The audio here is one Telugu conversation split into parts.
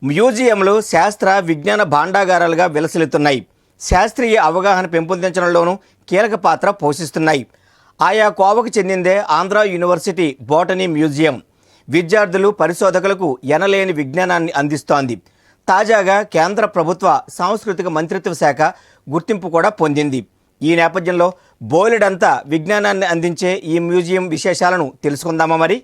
మ్యూజియంలు శాస్త్ర విజ్ఞాన భాండాగారాలుగా విలసిల్లుతున్నాయి. శాస్త్రీయ అవగాహన పెంపొందించడంలోనూ కీలక పాత్ర పోషిస్తున్నాయి. ఆయా కోవకు చెందిందే ఆంధ్ర యూనివర్సిటీ బోటనీ మ్యూజియం. విద్యార్థులు పరిశోధకులకు ఎనలేని విజ్ఞానాన్ని అందిస్తోంది. తాజాగా కేంద్ర ప్రభుత్వ సాంస్కృతిక మంత్రిత్వ శాఖ గుర్తింపు కూడా పొందింది. ఈ నేపథ్యంలో బోలెడంతా విజ్ఞానాన్ని అందించే ఈ మ్యూజియం విశేషాలను తెలుసుకుందామా మరి?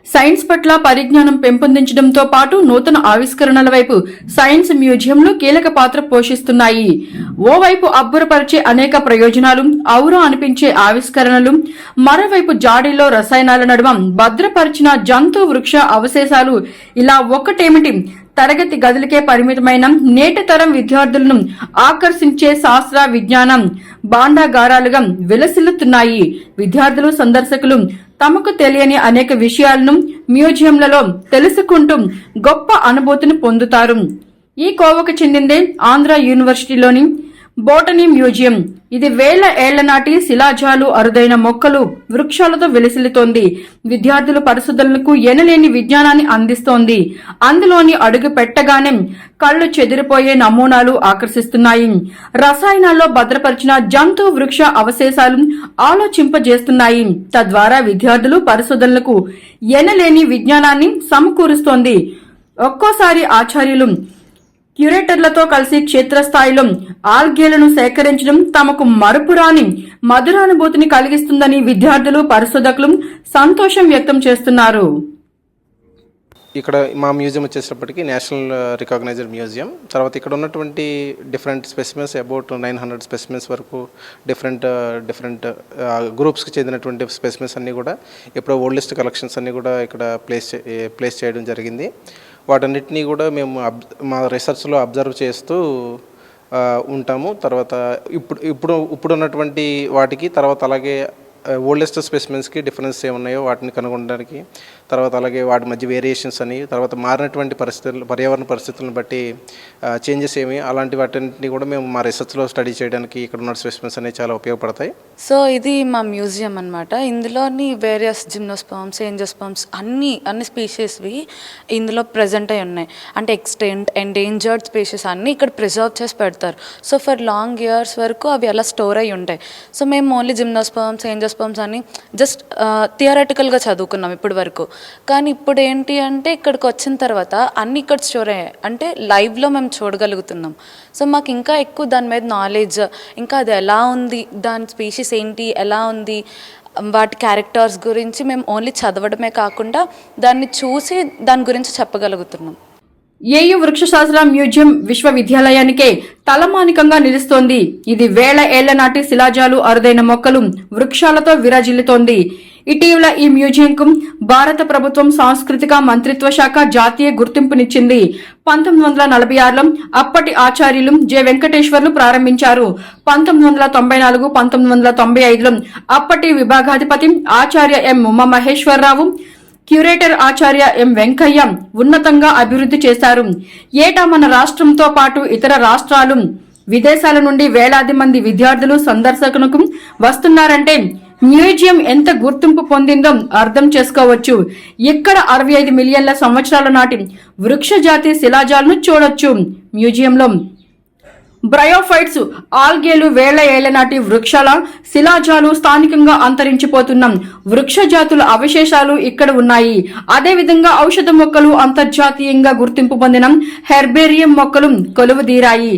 సైన్స్ పట్ల పరిజ్ఞానం పెంపొందించడంతో పాటు నూతన ఆవిష్కరణల వైపు సైన్స్ మ్యూజియంలు కీలక పాత్ర పోషిస్తున్నాయి. ఓవైపు అబ్బురపరిచే అనేక ప్రయోజనాలు, ఔరా అనిపించే ఆవిష్కరణలు, మరోవైపు జాడీలో రసాయనాల నడుమ భద్రపరిచిన జంతు వృక్ష అవశేషాలు. ఇలా ఒక్కటేమిటి, తరగతి గదులకే పరిమితమైన నేటి తరం విద్యార్థులను ఆకర్షించే శాస్త్ర విజ్ఞానం భాండాగారాలుగా విలసిల్లుతున్నాయి. విద్యార్థులు, సందర్శకులు తమకు తెలియని అనేక విషయాలను మ్యూజియంలలో తెలుసుకుంటూ గొప్ప అనుభూతిని పొందుతారు. ఈ కోవకు చెందిందే ఆంధ్ర యూనివర్సిటీలోని బోటనీ మ్యూజియం. ఇది వేల ఏళ్ల నాటి శిలాజాలు, అరుదైన మొక్కలు, వృక్షాలతో విలసిల్లుతోంది. విద్యార్థుల పరిశోధనలకు ఎనలేని విజ్ఞానాన్ని అందిస్తోంది. అందులోని అడుగు పెట్టగానే కళ్ళు చెదిరిపోయే నమూనాలు ఆకర్షిస్తున్నాయి. రసాయనాల్లో భద్రపరిచిన జంతు వృక్ష అవశేషాలు ఆలోచింపజేస్తున్నాయి. తద్వారా విద్యార్థులు పరిశోధనలకు ఎనలేని విజ్ఞానాన్ని సమకూరుస్తోంది. ఒక్కోసారి ఆచార్యులు క్యూరేటర్లతో కలిసి క్షేత్రస్థాయిలో ఆల్గేలను సేకరించడం తమకు మరుపురాని మధురానుభూతిని కలిగిస్తుందని విద్యార్థులు, పరిశోధకులు సంతోషం వ్యక్తం చేస్తున్నారు. ఇక్కడ మా మ్యూజియం వచ్చేటప్పటికి నేషనల్ రికగ్నైజ్డ్ మ్యూజియం. తర్వాత ఇక్కడ ఉన్నటువంటి డిఫరెంట్ స్పెసిమెన్స్, అబౌట్ 900 స్పెసిమెన్స్ వరకు డిఫరెంట్ గ్రూప్స్కి చెందినటువంటి స్పెసిమెన్స్ అన్నీ కూడా ఇప్పుడు ఓల్డెస్ట్ కలెక్షన్స్ అన్నీ కూడా ఇక్కడ ప్లేస్ చేయడం జరిగింది. వాటన్నిటినీ కూడా మేము మా రీసెర్చ్లో అబ్జర్వ్ చేస్తూ ఉంటాము. తర్వాత ఇప్పుడు ఉన్నటువంటి వాటికి, తర్వాత అలాగే ఓల్డెస్ట్ స్పెసిమెన్స్కి డిఫరెన్స్ ఏమున్నాయో వాటిని కనుగొనడానికి, తర్వాత అలాగే వాటి మధ్య వేరియేషన్స్ అని, తర్వాత మారినటువంటి పర్యావరణ పరిస్థితులను బట్టి చేంజెస్ ఏమి, అలాంటి వాటిని కూడా మేము మా రీసెర్చ్లో స్టడీ చేయడానికి ఇక్కడ ఉన్న స్పెసిమెన్స్ అనేవి చాలా ఉపయోగపడతాయి. సో ఇది మా మ్యూజియం అనమాట. ఇందులోని వేరియస్ జిమ్నోస్పర్మ్స్, ఏంజియోస్పర్మ్స్ అన్ని స్పీషీస్వి ఇందులో ప్రజెంట్ అయి ఉన్నాయి. అంటే ఎక్స్టెంట్, ఎండేంజర్డ్ స్పీషీస్ అన్నీ ఇక్కడ ప్రిజర్వ్ చేసి పెడతారు. సో ఫర్ లాంగ్ ఇయర్స్ వరకు అవి అలా స్టోర్ అయి ఉంటాయి. సో మేము ఓన్లీ జిమ్నోస్పర్మ్స్, ఏంజియోస్పర్మ్స్ అని జస్ట్ థియరటికల్గా చదువుకున్నాం ఇప్పటి వరకు. కానీ ఇప్పుడు ఏంటి అంటే ఇక్కడికి వచ్చిన తర్వాత అన్ని ఇక్కడ స్టోర్ అయ్యాయి, అంటే లైవ్లో మేము చూడగలుగుతున్నాం. సో మాకు ఇంకా ఎక్కువ దాని మీద నాలెడ్జ్, ఇంకా అది ఎలా ఉంది, దాని స్పీషీస్ ఏంటి, ఎలా ఉంది, వాటి క్యారెక్టర్స్ గురించి మేము ఓన్లీ చదవడమే కాకుండా దాన్ని చూసి దాని గురించి చెప్పగలుగుతున్నాం. ఏయు వృక్షశాస్త్ర మ్యూజియం విశ్వవిద్యాలయానికే తలమానికంగా నిలుస్తోంది. ఇది వేల ఏళ్ల నాటి శిలాజాలు, అరుదైన మొక్కలు, వృక్షాలతో విరాజిల్లుతోంది. ఇటీవల ఈ మ్యూజియంకు భారత ప్రభుత్వం సాంస్కృతిక మంత్రిత్వ శాఖ జాతీయ గుర్తింపునిచ్చింది. 1946లో అప్పటి ఆచార్యులు జె వెంకటేశ్వర్లు ప్రారంభించారు. 1994, 1995లో అప్పటి విభాగాధిపతి ఆచార్య ఎం ఉమా మహేశ్వరరావు, క్యూరేటర్ ఆచార్య ఎం వెంకయ్య ఉన్నతంగా అభివృద్ధి చేశారు. ఏటా మన రాష్ట్రంతో పాటు ఇతర రాష్ట్రాలు, విదేశాల నుండి వేలాది మంది విద్యార్థులు, సందర్శకులకు వస్తున్నారంటే మ్యూజియం ఎంత గుర్తింపు పొందిందో అర్థం చేసుకోవచ్చు. ఇక్కడ 65 మిలియన్ల సంవత్సరాల నాటి వృక్ష జాతి శిలాజాలను చూడొచ్చు. మ్యూజియంలో బ్రయోఫైట్స్, ఆల్గేలు, వేల ఏళ్ల నాటి వృక్షాల శిలాజాలు, స్థానికంగా అంతరించిపోతున్న వృక్ష జాతుల అవశేషాలు ఇక్కడ ఉన్నాయి. అదేవిధంగా ఔషధ మొక్కలు, అంతర్జాతీయంగా గుర్తింపు పొందిన హెర్బేరియం మొక్కలు కొలువుదీరాయి.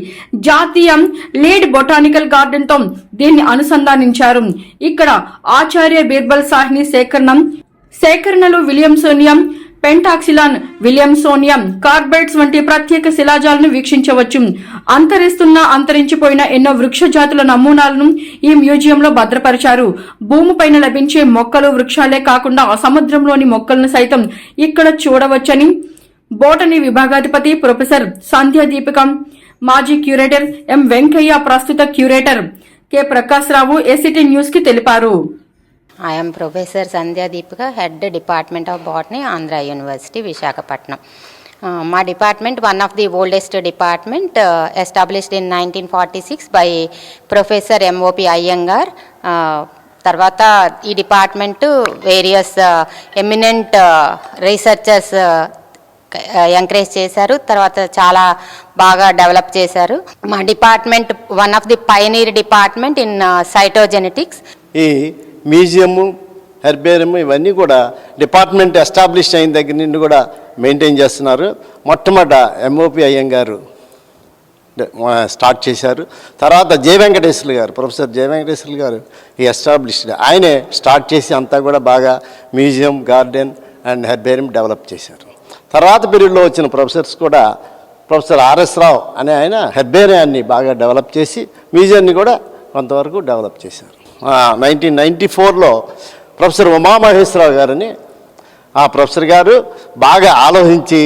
జాతీయ లీడ్ బొటానికల్ గార్డెన్ తో దీన్ని అనుసంధానించారు. ఇక్కడ ఆచార్య బీర్బల్ సాహ్ని సేకరణలు విలియమ్సోనియం, పెంటాక్సిలాన్, విలియమ్సోనియం, కార్బైడ్స్ వంటి ప్రత్యేక శిలాజాలను వీక్షించవచ్చు. అంతరించిపోయిన ఎన్నో వృక్ష జాతుల నమూనాలను ఈ మ్యూజియంలో భద్రపరిచారు. భూమిపైన లభించే మొక్కలు, వృక్షాలే కాకుండా సముద్రంలోని మొక్కలను సైతం ఇక్కడ చూడవచ్చని బోటనీ విభాగాధిపతి ప్రొఫెసర్ సంధ్యా దీపిక, మాజీ క్యూరేటర్ ఎం వెంకయ్య, ప్రస్తుత curator K Prakash Rao ACT news కి తెలిపారు. I am Professor Sandhya Deepika, Head Department of Botany, Andhra University, Visakhapatnam. My department, one of the oldest department, established in 1946 by Professor M.O.P. Iyengar. తర్వాత ఈ department various eminent researchers encourage చేశారు. తర్వాత చాలా బాగా డెవలప్ చేశారు. మా department one of the pioneer department in cytogenetics. ఈ మ్యూజియము, హెర్బేరియం ఇవన్నీ కూడా డిపార్ట్మెంట్ ఎస్టాబ్లిష్ అయిన దగ్గర నుండి కూడా మెయింటైన్ చేస్తున్నారు. మొట్టమొదట ఎంఓపి అయ్యంగారు స్టార్ట్ చేశారు. తర్వాత జె వెంకటేశ్వర్లు గారు, ప్రొఫెసర్ జె వెంకటేశ్వర్లు గారు ఈ ఎస్టాబ్లిష్డ్, ఆయనే స్టార్ట్ చేసి అంతా కూడా బాగా museum, garden and herbarium develop చేశారు. తర్వాత పీరియడ్లో వచ్చిన ప్రొఫెసర్స్ కూడా, ప్రొఫెసర్ ఆర్ఎస్ రావు అనే ఆయన హెర్బేరియాన్ని బాగా డెవలప్ చేసి మ్యూజియాన్ని కూడా కొంతవరకు డెవలప్ చేశారు. 1994లో ప్రొఫెసర్ ఉమామహేశ్వరరావు గారని ఆ ప్రొఫెసర్ గారు బాగా ఆలోచించి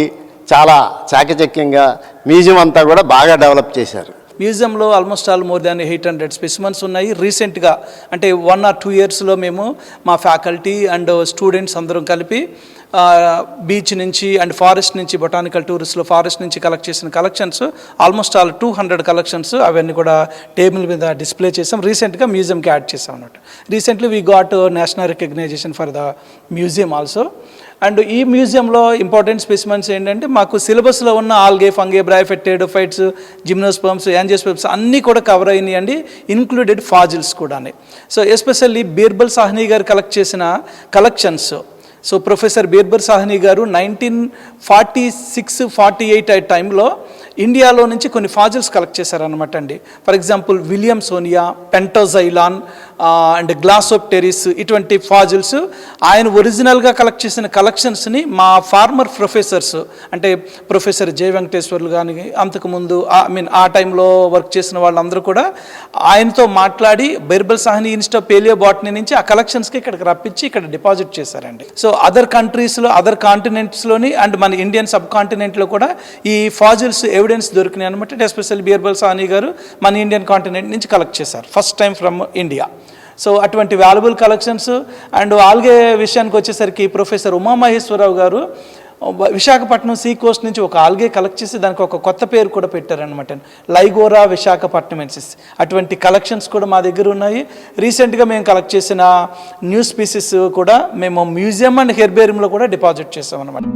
చాలా చాకచక్యంగా మ్యూజియం అంతా కూడా బాగా డెవలప్ చేశారు. మ్యూజియంలో almost all more than 800 specimens ఉన్నాయి. రీసెంట్గా అంటే 1 or 2 yearsలో మేము మా ఫ్యాకల్టీ అండ్ స్టూడెంట్స్ అందరం కలిపి బీచ్ నుంచి అండ్ ఫారెస్ట్ నుంచి, బొటానికల్ టూరిస్ట్లో ఫారెస్ట్ నుంచి కలెక్ట్ చేసిన కలెక్షన్స్ ఆల్మోస్ట్ ఆల్ 200 కలెక్షన్స్ అవన్నీ కూడా టేబుల్ మీద డిస్ప్లే చేసాం. రీసెంట్గా మ్యూజియంకి యాడ్ చేసాం అన్నట్టు. Recently we got national recognition for the museum also. And ఈ మ్యూజియంలో ఇంపార్టెంట్ స్పెసిమన్స్ ఏంటంటే మాకు సిలబస్లో ఉన్న algae, fungi, bryophyte, pteridophytes, gymnosperms, angiosperms అన్నీ కూడా కవర్ అయినాయండి, ఇన్క్లూడెడ్ ఫాజిల్స్ కూడా. సో ఎస్పెషల్లీ బీర్బల్ సాహ్నీ గారు కలెక్ట్ చేసిన collections. So professor Birbal Sahni గారు 1946-48 ఆ టైంలో ఇండియాలో నుంచి కొన్ని ఫాజిల్స్ కలెక్ట్ చేశారనమాట అండి. ఫర్ ఎగ్జాంపుల్ విలియమ్సోనియా, పెంటోజైలాన్ అండ్ గ్లాసోప్టెరిస్, ఇటువంటి ఫాజిల్స్ ఆయన ఒరిజినల్గా కలెక్ట్ చేసిన కలెక్షన్స్ని మా ఫార్మర్ ప్రొఫెసర్స్ అంటే ప్రొఫెసర్ జె వెంకటేశ్వర్లు కానీ, అంతకుముందు ఆ టైంలో వర్క్ చేసిన వాళ్ళందరూ కూడా ఆయనతో మాట్లాడి Birbal Sahni institute of palaeobotany నుంచి ఆ కలెక్షన్స్కి ఇక్కడికి రప్పించి ఇక్కడ డిపాజిట్ చేశారండి. సో అదర్ కంట్రీస్లో, అదర్ కాంటినెంట్స్లోని అండ్ మన ఇండియన్ సబ్ కాంటినెంట్లో కూడా ఈ ఫాజిల్స్ ఎవిడెన్స్ దొరికినాయి అనమాట. ఎస్పెషల్లీ బీర్బల్ సాహ్నీ గారు మన ఇండియన్ కాంటినెంట్ నుంచి కలెక్ట్ చేశారు first time from India. So అటువంటి వాల్యుబుల్ కలెక్షన్స్. అండ్ ఆల్గే విషయానికి వచ్చేసరికి ప్రొఫెసర్ ఉమామహేశ్వరరావు గారు విశాఖపట్నం సీ కోస్ట్ నుంచి ఒక ఆల్గే కలెక్ట్ చేసి దానికి ఒక కొత్త పేరు కూడా పెట్టారనమాట, లైగోరా విశాఖపట్నమెన్సిస్. అటువంటి కలెక్షన్స్ కూడా మా దగ్గర ఉన్నాయి. రీసెంట్గా మేము కలెక్ట్ చేసిన న్యూ స్పీసీస్ కూడా మేము మ్యూజియం అండ్ హెర్బేరియంలో కూడా డిపాజిట్ చేసాం అనమాట.